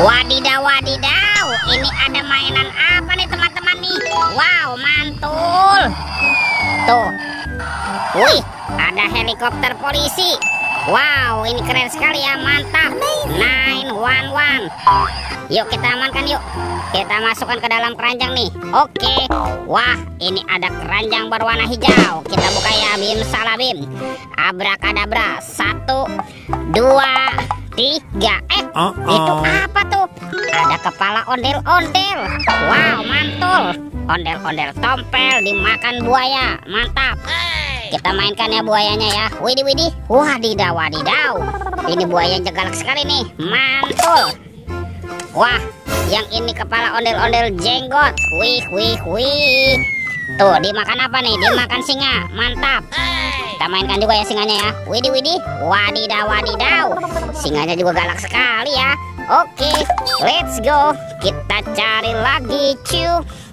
Wadidaw, wadidaw. Ini ada mainan apa nih teman-teman nih? Wow, mantul. Tuh. Wih, ada helikopter polisi. Wow, ini keren sekali ya, mantap. 911. Yuk kita amankan yuk. Kita masukkan ke dalam keranjang nih. Oke. Wah, ini ada keranjang berwarna hijau. Kita buka ya, bim salah bim. Abrakadabra. 1, 2, 3. Itu apa tuh? Ada kepala ondel-ondel. Wow, mantul. Ondel-ondel tompel dimakan buaya. Mantap. Kita mainkan ya buayanya ya. Widih, widih. Wadidaw, wadidaw. Ini buaya yang galak sekali nih. Mantul. Wah, yang ini kepala ondel-ondel jenggot. Wih, wih, wih. Tuh, dimakan apa nih? Dimakan singa. Mantap. Kita mainkan juga ya singanya ya. Widih, widih. Wadidaw, wadidaw. Singanya juga galak sekali ya. Oke, let's go. Kita cari lagi.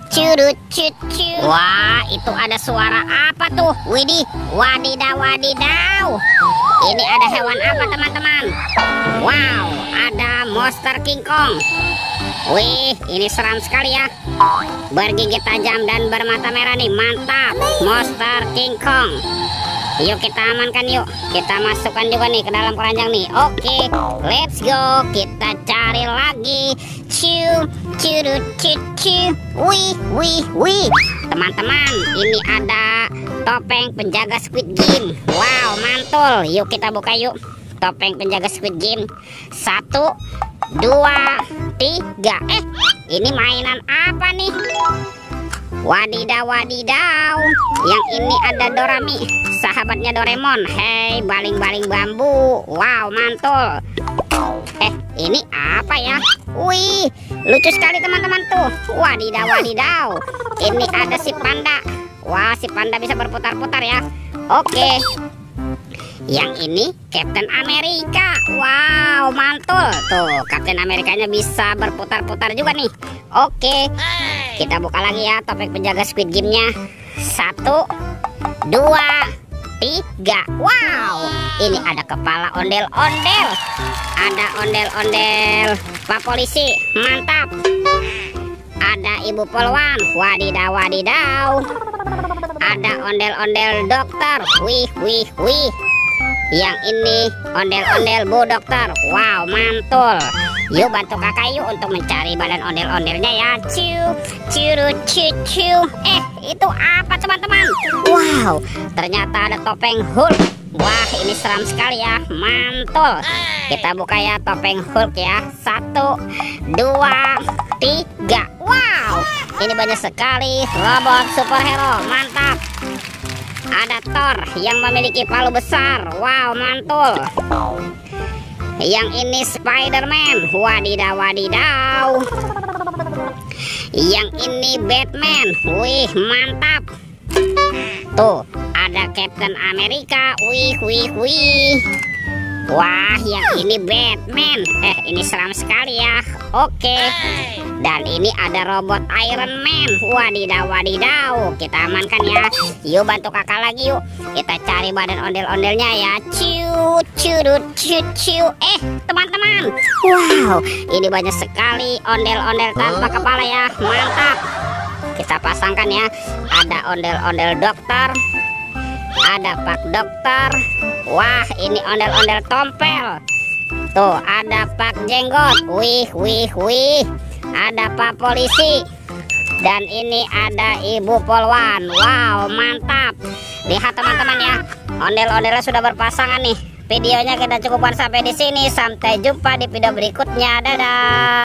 Curut, cucu. Wah, itu ada suara apa tuh? Widih, wadidaw, wadidaw. Ini ada hewan apa teman-teman? Wow, ada monster King Kong. Wih, ini seram sekali ya. Bergigi tajam dan bermata merah nih. Mantap, monster King Kong. Yuk kita amankan yuk. Kita masukkan juga nih ke dalam keranjang nih. Oke, let's go. Kita cari lagi. Curut, cucu. Wih, wih, wih. Teman-teman, ini ada topeng penjaga Squid Game. Wow, mantul. Yuk kita buka yuk. Topeng penjaga Squid Game. 1, 2, 3. Ini mainan apa nih? Wadidaw, wadidaw. Yang ini ada Dorami, sahabatnya Doraemon. Hei, baling-baling bambu. Wow, mantul. Ini apa ya? Wih, lucu sekali teman-teman tuh. Wadidaw, wadidaw. Ini ada si panda. Wah, si panda bisa berputar-putar ya. Oke. Yang ini Captain America. Wow, mantul. Tuh, Captain Amerikanya bisa berputar-putar juga nih. Oke. Kita buka lagi ya topeng penjaga Squid Game-nya. 1, 2, 3. Wow, ini ada kepala ondel-ondel. Ada ondel-ondel Pak Polisi. Mantap. Ada Ibu Polwan. Wadidaw, wadidaw. Ada ondel-ondel dokter. Wih, wih, wih. Yang ini ondel-ondel Bu Dokter. Wow, mantul. Yuk bantu kakak yuk untuk mencari badan ondel-ondelnya ya. Curut, cucu. Itu apa teman-teman? Wow, ternyata ada topeng Hulk. Wah, ini seram sekali ya. Mantul. Kita buka ya topeng Hulk ya. 1, 2, 3. Wow, ini banyak sekali robot superhero. Mantap. Ada Thor yang memiliki palu besar. Wow, mantul. Yang ini Spider-Man. Wadidaw, wadidaw. Yang ini Batman. Wih, mantap. Tuh, ada Captain America. Wih, wih, wih. Wah, yang ini Batman. Ini seram sekali ya. Oke. Dan ini ada robot Iron Man. Wadidaw, wadidaw. Kita amankan ya. Yuk bantu kakak lagi yuk. Kita cari badan ondel-ondelnya ya. Curut, cucu. Teman-teman. Wow, ini banyak sekali ondel-ondel tanpa kepala ya. Mantap. Kita pasangkan ya. Ada ondel-ondel dokter. Ada Pak Dokter. Wah, ini ondel-ondel tompel. Tuh, ada Pak Jenggot. Wih, wih, wih. Ada Pak Polisi. Dan ini ada Ibu Polwan. Wow, mantap. Lihat teman-teman ya. Ondel-ondelnya sudah berpasangan nih. Videonya kita cukupkan sampai di sini. Sampai jumpa di video berikutnya. Dadah.